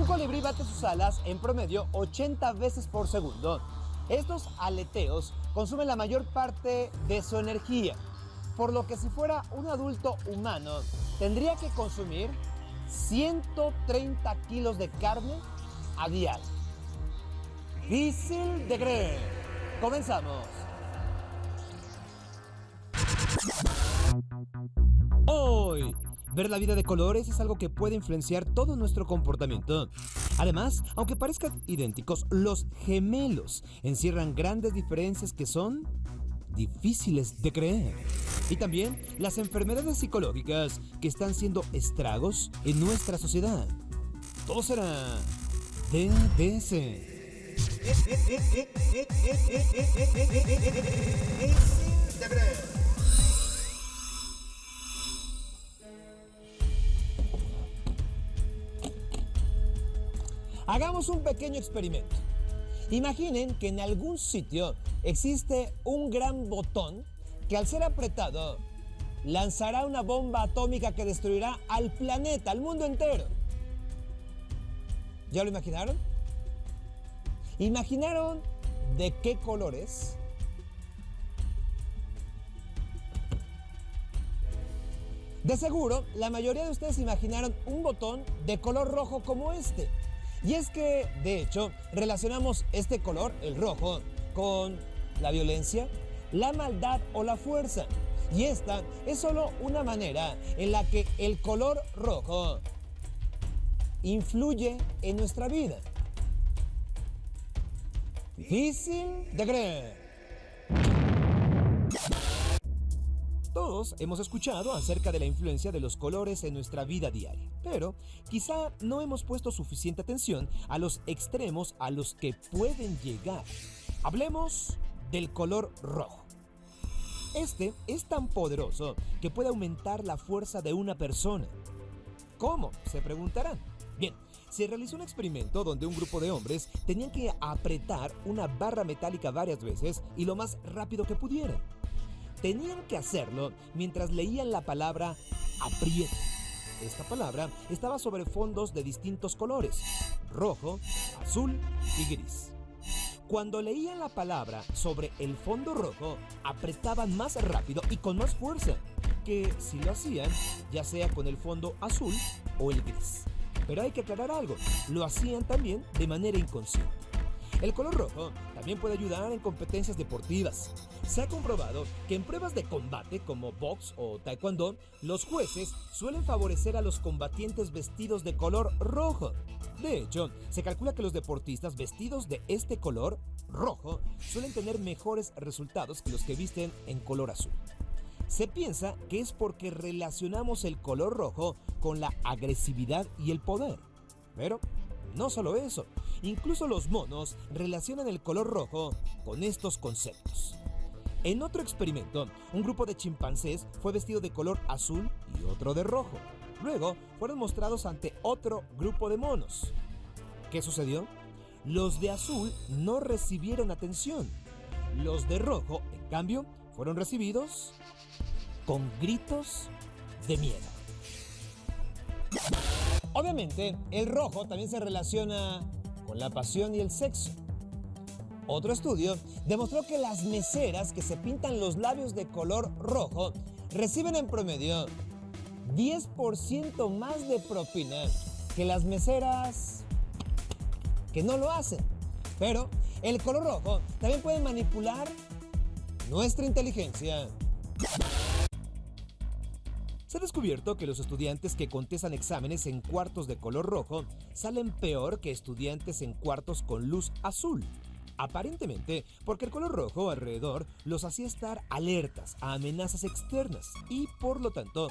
Un colibrí bate sus alas en promedio 80 veces por segundo. Estos aleteos consumen la mayor parte de su energía, por lo que si fuera un adulto humano, tendría que consumir 130 kilos de carne a diario. Difícil de creer. Comenzamos. Hoy, ver la vida de colores es algo que puede influenciar todo nuestro comportamiento. Además, aunque parezcan idénticos, los gemelos encierran grandes diferencias que son difíciles de creer. Y también las enfermedades psicológicas que están haciendo estragos en nuestra sociedad. Todo será DDS. Hagamos un pequeño experimento. Imaginen que en algún sitio existe un gran botón que al ser apretado lanzará una bomba atómica que destruirá al planeta, al mundo entero. ¿Ya lo imaginaron? ¿Imaginaron de qué colores? De seguro, la mayoría de ustedes imaginaron un botón de color rojo como este. Y es que, de hecho, relacionamos este color, el rojo, con la violencia, la maldad o la fuerza. Y esta es solo una manera en la que el color rojo influye en nuestra vida. Difícil de creer. Todos hemos escuchado acerca de la influencia de los colores en nuestra vida diaria, pero quizá no hemos puesto suficiente atención a los extremos a los que pueden llegar. Hablemos del color rojo. Este es tan poderoso que puede aumentar la fuerza de una persona. ¿Cómo?, se preguntarán. Bien, se realizó un experimento donde un grupo de hombres tenían que apretar una barra metálica varias veces y lo más rápido que pudieran. Tenían que hacerlo mientras leían la palabra aprieta. Esta palabra estaba sobre fondos de distintos colores: rojo, azul y gris. Cuando leían la palabra sobre el fondo rojo, apretaban más rápido y con más fuerza que si lo hacían ya sea con el fondo azul o el gris. Pero hay que aclarar algo, lo hacían también de manera inconsciente. El color rojo también puede ayudar en competencias deportivas. Se ha comprobado que en pruebas de combate como box o taekwondo, los jueces suelen favorecer a los combatientes vestidos de color rojo. De hecho, se calcula que los deportistas vestidos de este color, rojo, suelen tener mejores resultados que los que visten en color azul. Se piensa que es porque relacionamos el color rojo con la agresividad y el poder. Pero no solo eso, incluso los monos relacionan el color rojo con estos conceptos. En otro experimento, un grupo de chimpancés fue vestido de color azul y otro de rojo. Luego fueron mostrados ante otro grupo de monos. ¿Qué sucedió? Los de azul no recibieron atención. Los de rojo, en cambio, fueron recibidos con gritos de miedo. Obviamente, el rojo también se relaciona con la pasión y el sexo. Otro estudio demostró que las meseras que se pintan los labios de color rojo reciben en promedio 10% más de propina que las meseras que no lo hacen. Pero el color rojo también puede manipular nuestra inteligencia. Se ha descubierto que los estudiantes que contestan exámenes en cuartos de color rojo salen peor que estudiantes en cuartos con luz azul. Aparentemente, porque el color rojo alrededor los hacía estar alertas a amenazas externas y, por lo tanto,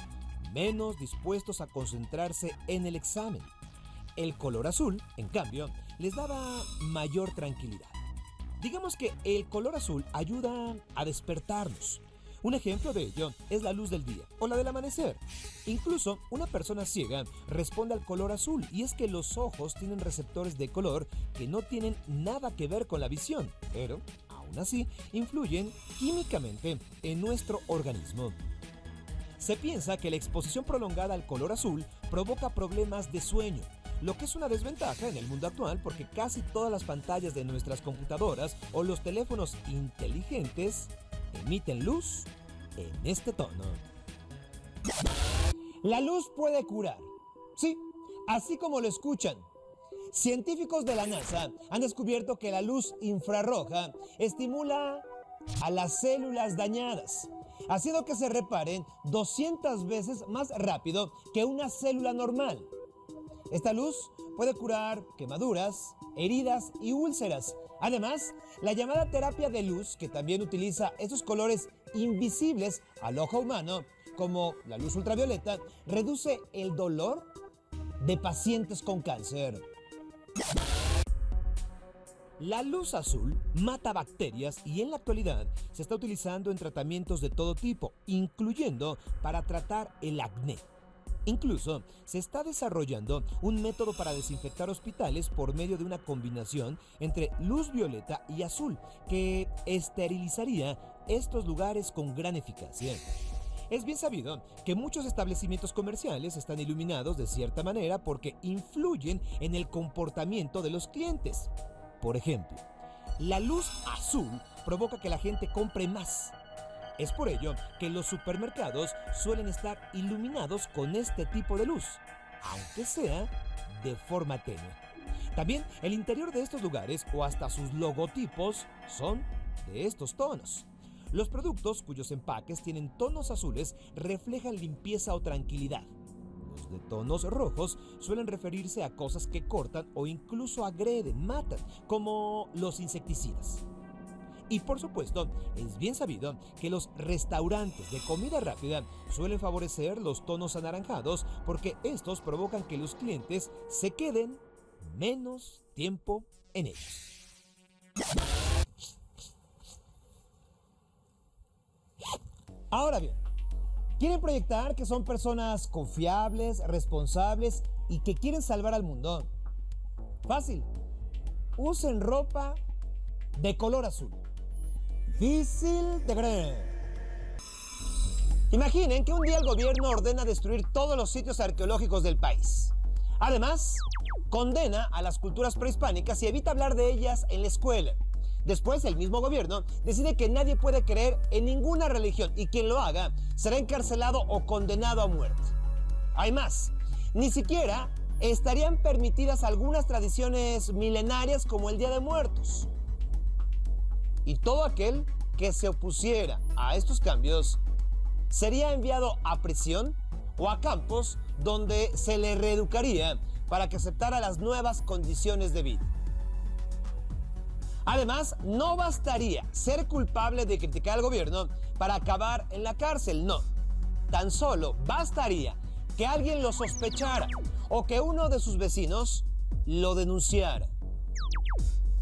menos dispuestos a concentrarse en el examen. El color azul, en cambio, les daba mayor tranquilidad. Digamos que el color azul ayuda a despertarnos. Un ejemplo de ello es la luz del día o la del amanecer. Incluso una persona ciega responde al color azul, y es que los ojos tienen receptores de color que no tienen nada que ver con la visión, pero aún así influyen químicamente en nuestro organismo. Se piensa que la exposición prolongada al color azul provoca problemas de sueño, lo que es una desventaja en el mundo actual porque casi todas las pantallas de nuestras computadoras o los teléfonos inteligentes emiten luz en este tono. La luz puede curar. Sí, así como lo escuchan. Científicos de la NASA han descubierto que la luz infrarroja estimula a las células dañadas, haciendo que se reparen 200 veces más rápido que una célula normal. Esta luz puede curar quemaduras, heridas y úlceras. Además, la llamada terapia de luz, que también utiliza estos colores invisibles al ojo humano, como la luz ultravioleta, reduce el dolor de pacientes con cáncer. La luz azul mata bacterias y en la actualidad se está utilizando en tratamientos de todo tipo, incluyendo para tratar el acné. Incluso se está desarrollando un método para desinfectar hospitales por medio de una combinación entre luz violeta y azul que esterilizaría estos lugares con gran eficacia. Es bien sabido que muchos establecimientos comerciales están iluminados de cierta manera porque influyen en el comportamiento de los clientes. Por ejemplo, la luz azul provoca que la gente compre más. Es por ello que los supermercados suelen estar iluminados con este tipo de luz, aunque sea de forma tenue. También el interior de estos lugares o hasta sus logotipos son de estos tonos. Los productos cuyos empaques tienen tonos azules reflejan limpieza o tranquilidad. Los de tonos rojos suelen referirse a cosas que cortan o incluso agreden, matan, como los insecticidas. Y por supuesto, es bien sabido que los restaurantes de comida rápida suelen favorecer los tonos anaranjados porque estos provocan que los clientes se queden menos tiempo en ellos. Ahora bien, ¿quieren proyectar que son personas confiables, responsables y que quieren salvar al mundo? Fácil. Usen ropa de color azul. Difícil de creer. Imaginen que un día el gobierno ordena destruir todos los sitios arqueológicos del país. Además, condena a las culturas prehispánicas y evita hablar de ellas en la escuela. Después, el mismo gobierno decide que nadie puede creer en ninguna religión y quien lo haga será encarcelado o condenado a muerte. Hay más, ni siquiera estarían permitidas algunas tradiciones milenarias como el Día de Muertos. Y todo aquel que se opusiera a estos cambios sería enviado a prisión o a campos donde se le reeducaría para que aceptara las nuevas condiciones de vida. Además, no bastaría ser culpable de criticar al gobierno para acabar en la cárcel, no. Tan solo bastaría que alguien lo sospechara o que uno de sus vecinos lo denunciara.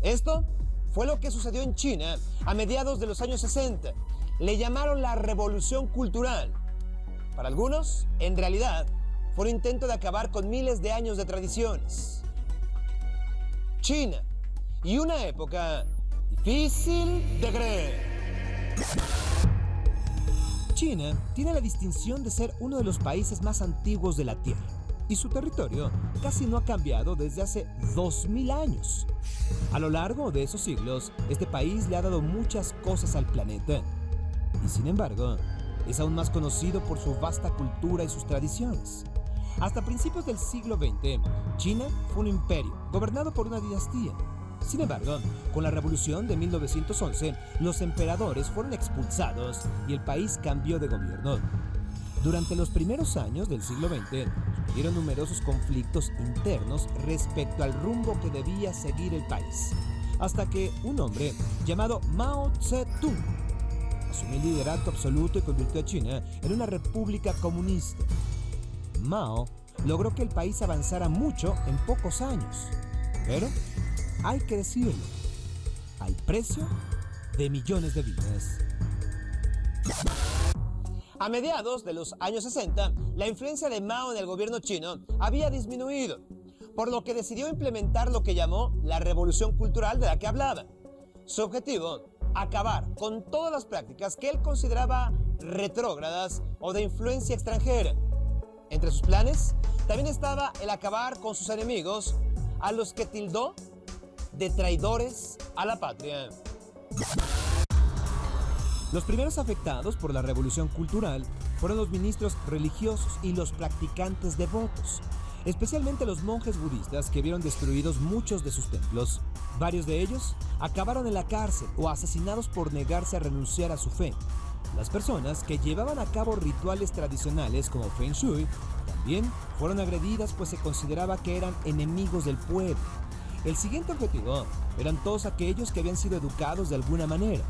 Esto fue lo que sucedió en China a mediados de los años 60. Le llamaron la Revolución Cultural. Para algunos, en realidad, fue un intento de acabar con miles de años de tradiciones. China. Y una época difícil de creer. China tiene la distinción de ser uno de los países más antiguos de la Tierra y su territorio casi no ha cambiado desde hace 2000 años. A lo largo de esos siglos, este país le ha dado muchas cosas al planeta y sin embargo, es aún más conocido por su vasta cultura y sus tradiciones. Hasta principios del siglo XX, China fue un imperio gobernado por una dinastía. Sin embargo, con la revolución de 1911, los emperadores fueron expulsados y el país cambió de gobierno. Durante los primeros años del siglo XX, surgieron numerosos conflictos internos respecto al rumbo que debía seguir el país, hasta que un hombre llamado Mao Zedong asumió el liderato absoluto y convirtió a China en una república comunista. Mao logró que el país avanzara mucho en pocos años, pero hay que decirlo, al precio de millones de vidas. A mediados de los años 60, la influencia de Mao en el gobierno chino había disminuido, por lo que decidió implementar lo que llamó la Revolución Cultural de la que hablaba. Su objetivo, acabar con todas las prácticas que él consideraba retrógradas o de influencia extranjera. Entre sus planes, También estaba el acabar con sus enemigos, a los que tildó de traidores a la patria. Los primeros afectados por la revolución cultural fueron los ministros religiosos y los practicantes devotos, especialmente los monjes budistas que vieron destruidos muchos de sus templos. Varios de ellos acabaron en la cárcel o asesinados por negarse a renunciar a su fe. Las personas que llevaban a cabo rituales tradicionales como Feng Shui también fueron agredidas, pues se consideraba que eran enemigos del pueblo. El siguiente objetivo eran todos aquellos que habían sido educados de alguna manera.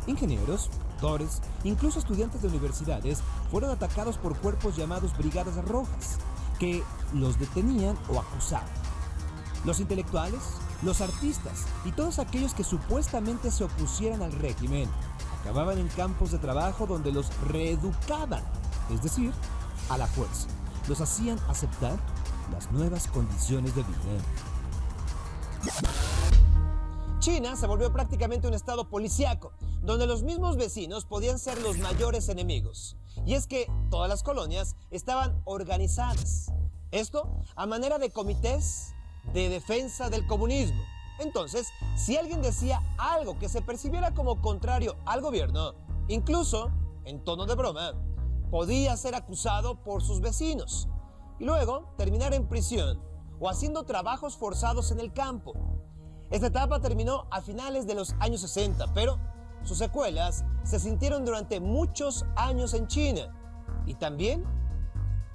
Ingenieros, doctores, incluso estudiantes de universidades fueron atacados por cuerpos llamados Brigadas Rojas, que los detenían o acusaban. Los intelectuales, los artistas y todos aquellos que supuestamente se opusieran al régimen acababan en campos de trabajo donde los reeducaban, es decir, a la fuerza. Los hacían aceptar las nuevas condiciones de vida. China se volvió prácticamente un estado policíaco, donde los mismos vecinos podían ser los mayores enemigos. Y es que todas las colonias estaban organizadas. Esto a manera de comités de defensa del comunismo. Entonces, si alguien decía algo que se percibiera como contrario al gobierno, incluso en tono de broma, podía ser acusado por sus vecinos y luego terminar en prisión o haciendo trabajos forzados en el campo. Esta etapa terminó a finales de los años 60, pero sus secuelas se sintieron durante muchos años en China y también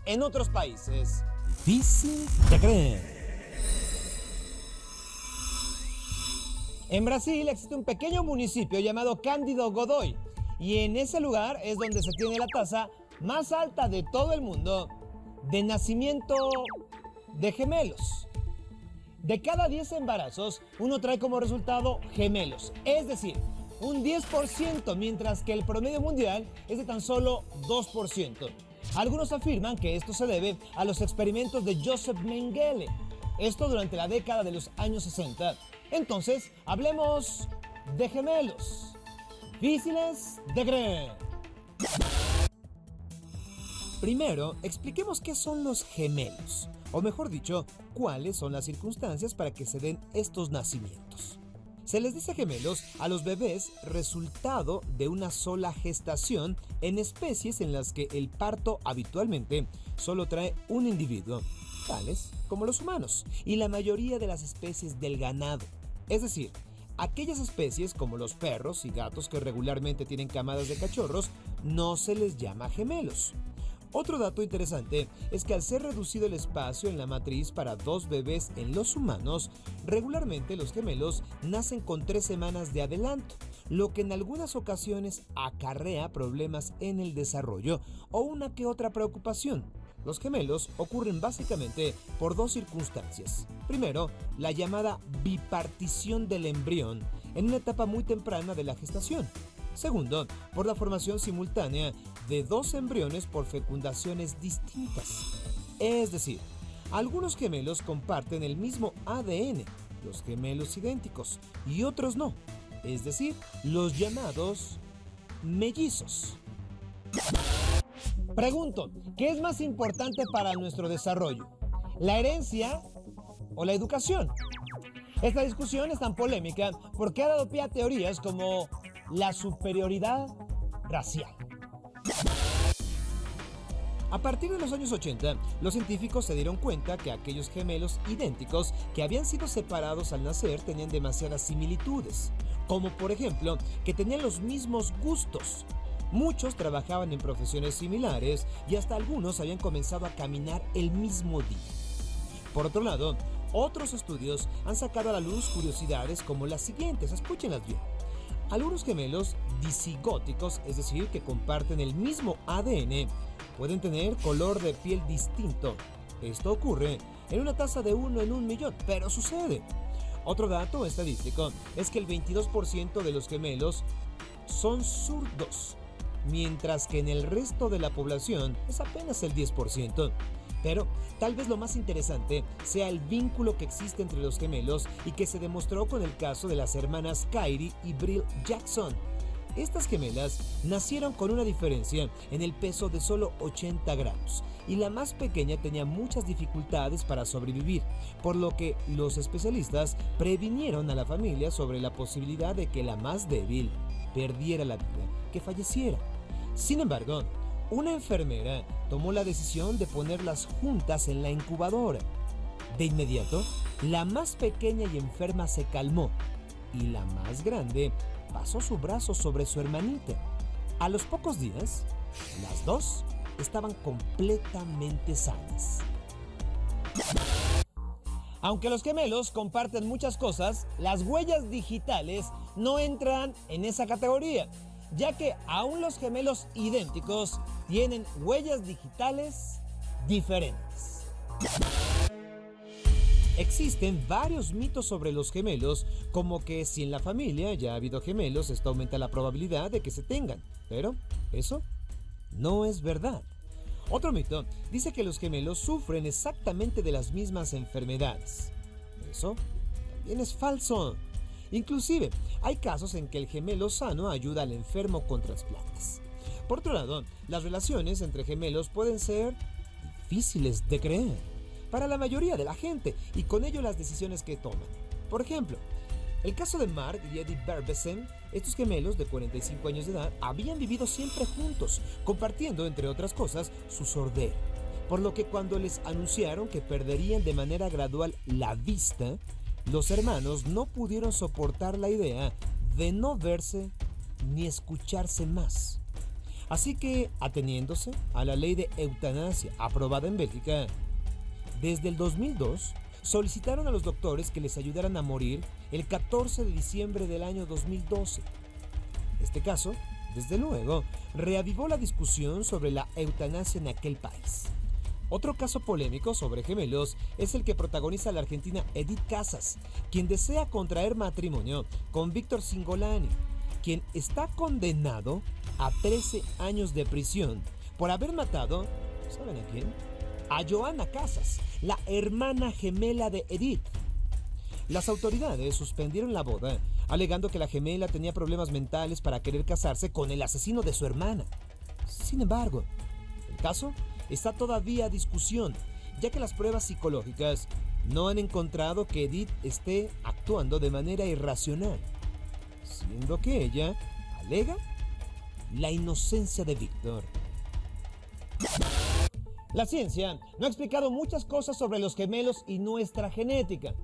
en otros países. Difícil de creer. En Brasil existe un pequeño municipio llamado Cândido Godoy y en ese lugar es donde se tiene la tasa más alta de todo el mundo de nacimiento de gemelos. De cada 10 embarazos, uno trae como resultado gemelos, es decir, un 10%, mientras que el promedio mundial es de tan solo 2%. Algunos afirman que esto se debe a los experimentos de Joseph Mengele, esto durante la década de los años 60. Entonces, hablemos de gemelos. Difíciles de creer. Primero, expliquemos qué son los gemelos, o mejor dicho, cuáles son las circunstancias para que se den estos nacimientos. Se les dice gemelos a los bebés resultado de una sola gestación en especies en las que el parto habitualmente solo trae un individuo, tales como los humanos y la mayoría de las especies del ganado. Es decir, aquellas especies como los perros y gatos que regularmente tienen camadas de cachorros no se les llama gemelos. Otro dato interesante es que al ser reducido el espacio en la matriz para 2 bebés en los humanos, regularmente los gemelos nacen con 3 semanas de adelanto, lo que en algunas ocasiones acarrea problemas en el desarrollo o una que otra preocupación. Los gemelos ocurren básicamente por 2 circunstancias. Primero, la llamada bipartición del embrión en una etapa muy temprana de la gestación. Segundo, por la formación simultánea de 2 embriones por fecundaciones distintas. Es decir, algunos gemelos comparten el mismo ADN, los gemelos idénticos, y otros no. Es decir, los llamados mellizos. Pregunto, ¿qué es más importante para nuestro desarrollo? ¿La herencia o la educación? Esta discusión es tan polémica porque ha dado pie a teorías como la superioridad racial. A partir de los años 80, los científicos se dieron cuenta que aquellos gemelos idénticos que habían sido separados al nacer tenían demasiadas similitudes, como por ejemplo que tenían los mismos gustos. Muchos trabajaban en profesiones similares y hasta algunos habían comenzado a caminar el mismo día. Por otro lado, otros estudios han sacado a la luz curiosidades como las siguientes, escúchenlas bien. Algunos gemelos disigóticos, es decir, que comparten el mismo ADN, pueden tener color de piel distinto. Esto ocurre en una tasa de 1 en 1.000.000, pero sucede. Otro dato estadístico es que el 22% de los gemelos son zurdos, mientras que en el resto de la población es apenas el 10%. Pero tal vez lo más interesante sea el vínculo que existe entre los gemelos y que se demostró con el caso de las hermanas Kyrie y Brill Jackson. Estas gemelas nacieron con una diferencia en el peso de solo 80 gramos y la más pequeña tenía muchas dificultades para sobrevivir, por lo que los especialistas previnieron a la familia sobre la posibilidad de que la más débil perdiera la vida, que falleciera. Sin embargo, una enfermera tomó la decisión de ponerlas juntas en la incubadora. De inmediato, la más pequeña y enferma se calmó y la más grande pasó su brazo sobre su hermanita. A los pocos días, las dos estaban completamente sanas. Aunque los gemelos comparten muchas cosas, las huellas digitales no entran en esa categoría, ya que aún los gemelos idénticos tienen huellas digitales diferentes. Existen varios mitos sobre los gemelos, como que si en la familia ya ha habido gemelos, esto aumenta la probabilidad de que se tengan, pero eso no es verdad. Otro mito dice que los gemelos sufren exactamente de las mismas enfermedades. Eso también es falso. Inclusive, hay casos en que el gemelo sano ayuda al enfermo con trasplantes. Por otro lado, las relaciones entre gemelos pueden ser difíciles de creer para la mayoría de la gente y con ello las decisiones que toman. Por ejemplo, el caso de Mark y Eddie Berbesen, estos gemelos de 45 años de edad habían vivido siempre juntos, compartiendo, entre otras cosas, su sordera. Por lo que cuando les anunciaron que perderían de manera gradual la vista, los hermanos no pudieron soportar la idea de no verse ni escucharse más. Así que, ateniéndose a la ley de eutanasia aprobada en Bélgica, desde el 2002, solicitaron a los doctores que les ayudaran a morir el 14 de diciembre del año 2012. Este caso, desde luego, reavivó la discusión sobre la eutanasia en aquel país. Otro caso polémico sobre gemelos es el que protagoniza la argentina Edith Casas, quien desea contraer matrimonio con Víctor Cingolani, quien está condenado a 13 años de prisión por haber matado, ¿saben a quién? A Joana Casas, la hermana gemela de Edith. Las autoridades suspendieron la boda, alegando que la gemela tenía problemas mentales para querer casarse con el asesino de su hermana. Sin embargo, el caso está todavía a discusión, ya que las pruebas psicológicas no han encontrado que Edith esté actuando de manera irracional, siendo que ella alega la inocencia de Víctor. La ciencia no ha explicado muchas cosas sobre los gemelos y nuestra genética.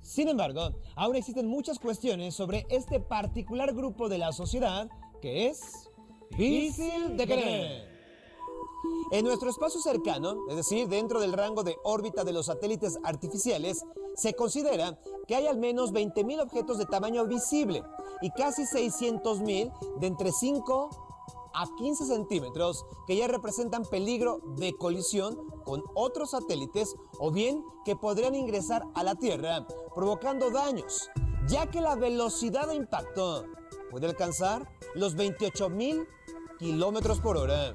Sin embargo, aún existen muchas cuestiones sobre este particular grupo de la sociedad que es difícil de creer. En nuestro espacio cercano, es decir, dentro del rango de órbita de los satélites artificiales, se considera que hay al menos 20.000 objetos de tamaño visible y casi 600.000 de entre 5 a 15 centímetros que ya representan peligro de colisión con otros satélites o bien que podrían ingresar a la Tierra provocando daños, ya que la velocidad de impacto puede alcanzar los 28.000 kilómetros por hora.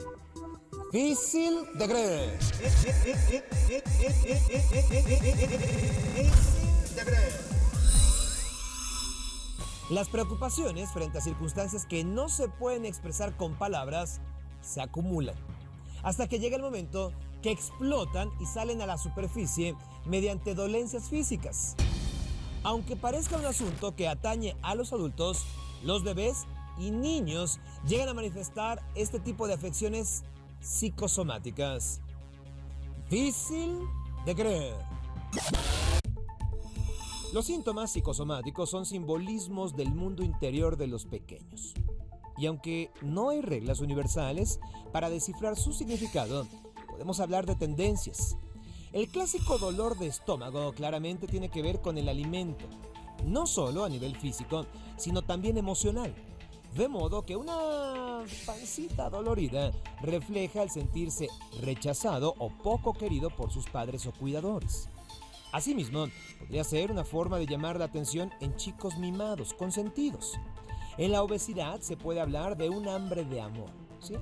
Difícil de creer. Las preocupaciones frente a circunstancias que no se pueden expresar con palabras se acumulan, hasta que llega el momento que explotan y salen a la superficie mediante dolencias físicas. Aunque parezca un asunto que atañe a los adultos, los bebés y niños llegan a manifestar este tipo de afecciones psicosomáticas. Difícil de creer. Los síntomas psicosomáticos son simbolismos del mundo interior de los pequeños. Y aunque no hay reglas universales para descifrar su significado, podemos hablar de tendencias. El clásico dolor de estómago claramente tiene que ver con el alimento, no solo a nivel físico, sino también emocional. De modo que una pancita dolorida refleja el sentirse rechazado o poco querido por sus padres o cuidadores. Asimismo, podría ser una forma de llamar la atención en chicos mimados, consentidos. En la obesidad se puede hablar de un hambre de amor, ¿sí?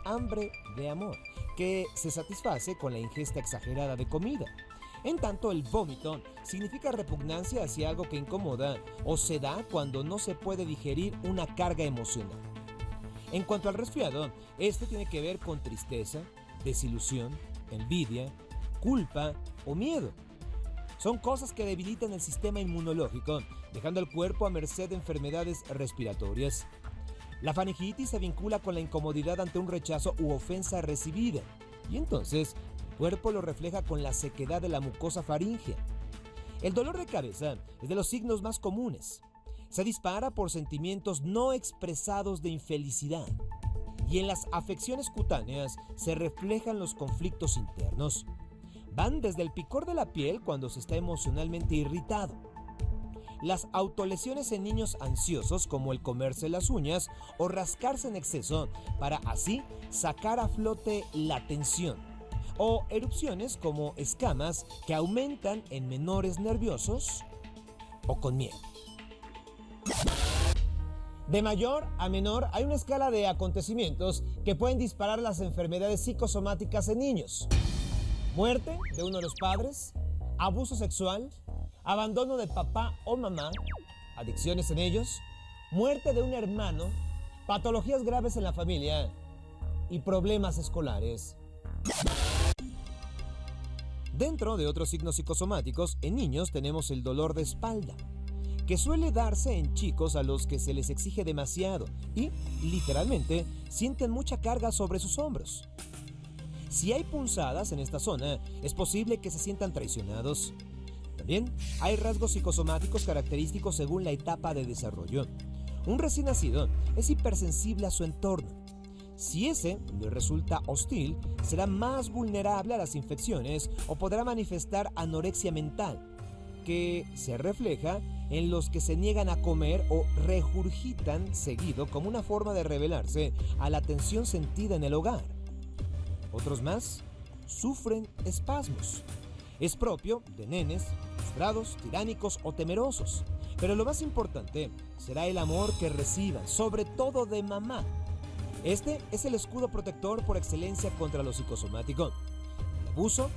Hambre de amor, que se satisface con la ingesta exagerada de comida. En tanto, el vómito significa repugnancia hacia algo que incomoda o se da cuando no se puede digerir una carga emocional. En cuanto al resfriado, este tiene que ver con tristeza, desilusión, envidia, culpa o miedo. Son cosas que debilitan el sistema inmunológico, dejando al cuerpo a merced de enfermedades respiratorias. La faringitis se vincula con la incomodidad ante un rechazo u ofensa recibida, y entonces el cuerpo lo refleja con la sequedad de la mucosa faríngea. El dolor de cabeza es de los signos más comunes. Se dispara por sentimientos no expresados de infelicidad, y en las afecciones cutáneas se reflejan los conflictos internos. Van desde el picor de la piel cuando se está emocionalmente irritado. Las autolesiones en niños ansiosos, como el comerse las uñas o rascarse en exceso para así sacar a flote la tensión. O erupciones como escamas que aumentan en menores nerviosos o con miedo. De mayor a menor hay una escala de acontecimientos que pueden disparar las enfermedades psicosomáticas en niños. Muerte de uno de los padres, abuso sexual, abandono de papá o mamá, adicciones en ellos, muerte de un hermano, patologías graves en la familia y problemas escolares. Dentro de otros signos psicosomáticos, en niños tenemos el dolor de espalda, que suele darse en chicos a los que se les exige demasiado y, literalmente, sienten mucha carga sobre sus hombros. Si hay punzadas en esta zona, es posible que se sientan traicionados. También hay rasgos psicosomáticos característicos según la etapa de desarrollo. Un recién nacido es hipersensible a su entorno. Si ese le resulta hostil, será más vulnerable a las infecciones o podrá manifestar anorexia mental, que se refleja en los que se niegan a comer o regurgitan seguido como una forma de rebelarse a la tensión sentida en el hogar. Otros más sufren espasmos. Es propio de nenes frustrados, tiránicos o temerosos. Pero lo más importante será el amor que reciban, sobre todo de mamá. Este es el escudo protector por excelencia contra lo psicosomático. El abuso,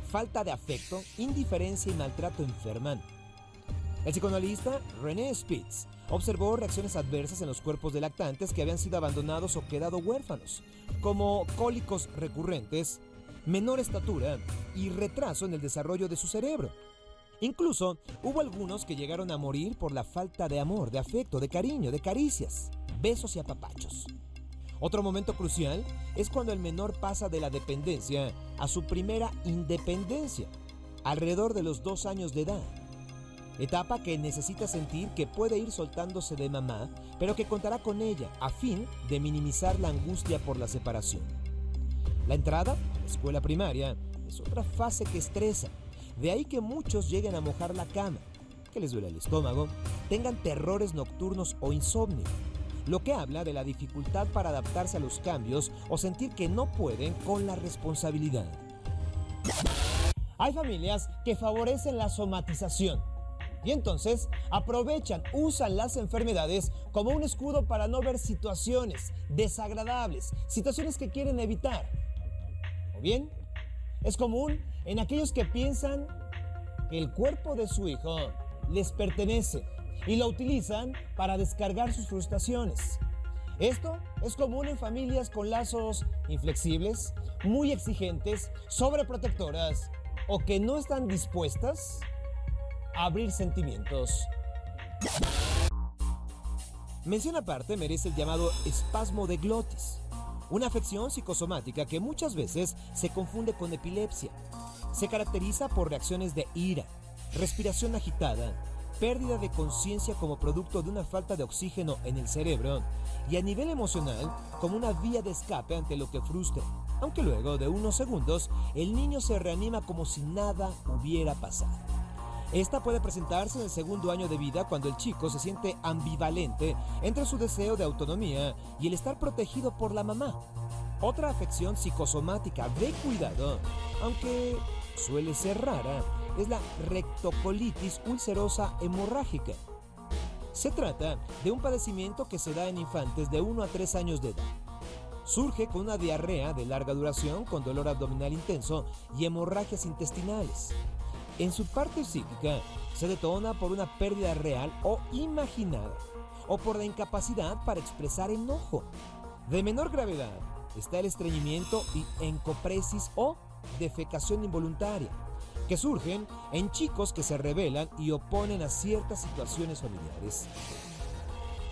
falta de afecto, indiferencia y maltrato enferman. El psicoanalista René Spitz observó reacciones adversas en los cuerpos de lactantes que habían sido abandonados o quedado huérfanos, como cólicos recurrentes, menor estatura y retraso en el desarrollo de su cerebro. Incluso hubo algunos que llegaron a morir por la falta de amor, de afecto, de cariño, de caricias, besos y apapachos. Otro momento crucial es cuando el menor pasa de la dependencia a su primera independencia, alrededor de los 2 años de edad. Etapa que necesita sentir que puede ir soltándose de mamá, pero que contará con ella a fin de minimizar la angustia por la separación. La entrada a la escuela primaria es otra fase que estresa, de ahí que muchos lleguen a mojar la cama, que les duele el estómago, tengan terrores nocturnos o insomnio, lo que habla de la dificultad para adaptarse a los cambios o sentir que no pueden con la responsabilidad. Hay familias que favorecen la somatización y entonces aprovechan, usan las enfermedades como un escudo para no ver situaciones desagradables, situaciones que quieren evitar. O bien, es común en aquellos que piensan que el cuerpo de su hijo les pertenece y lo utilizan para descargar sus frustraciones. Esto es común en familias con lazos inflexibles, muy exigentes, sobreprotectoras o que no están dispuestas a abrir sentimientos. Mención aparte merece el llamado espasmo de glotis, una afección psicosomática que muchas veces se confunde con epilepsia. Se caracteriza por reacciones de ira, respiración agitada, pérdida de conciencia como producto de una falta de oxígeno en el cerebro y a nivel emocional como una vía de escape ante lo que frustra, aunque luego de unos segundos el niño se reanima como si nada hubiera pasado. Esta puede presentarse en el segundo año de vida cuando el chico se siente ambivalente entre su deseo de autonomía y el estar protegido por la mamá. Otra afección psicosomática de cuidado, aunque suele ser rara, es la rectocolitis ulcerosa hemorrágica. Se trata de un padecimiento que se da en infantes de 1 a 3 años de edad. Surge con una diarrea de larga duración con dolor abdominal intenso y hemorragias intestinales. En su parte psíquica se detona por una pérdida real o imaginada o por la incapacidad para expresar enojo. De menor gravedad está el estreñimiento y encopresis o defecación involuntaria, que surgen en chicos que se rebelan y oponen a ciertas situaciones familiares.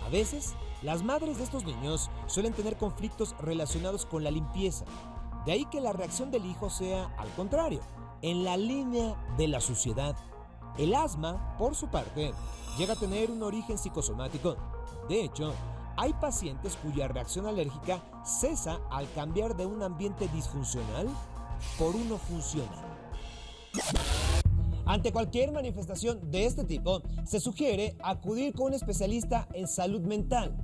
A veces, las madres de estos niños suelen tener conflictos relacionados con la limpieza, de ahí que la reacción del hijo sea, al contrario, en la línea de la suciedad. El asma, por su parte, llega a tener un origen psicosomático. De hecho, hay pacientes cuya reacción alérgica cesa al cambiar de un ambiente disfuncional por uno funcional. Ante cualquier manifestación de este tipo, se sugiere acudir con un especialista en salud mental,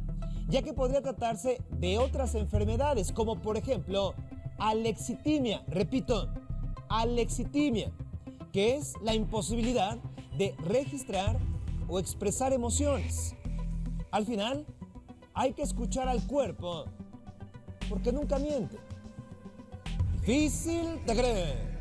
ya que podría tratarse de otras enfermedades, como por ejemplo, alexitimia. Repito, alexitimia, que es la imposibilidad de registrar o expresar emociones. Al final, hay que escuchar al cuerpo, porque nunca miente. Difícil de creer.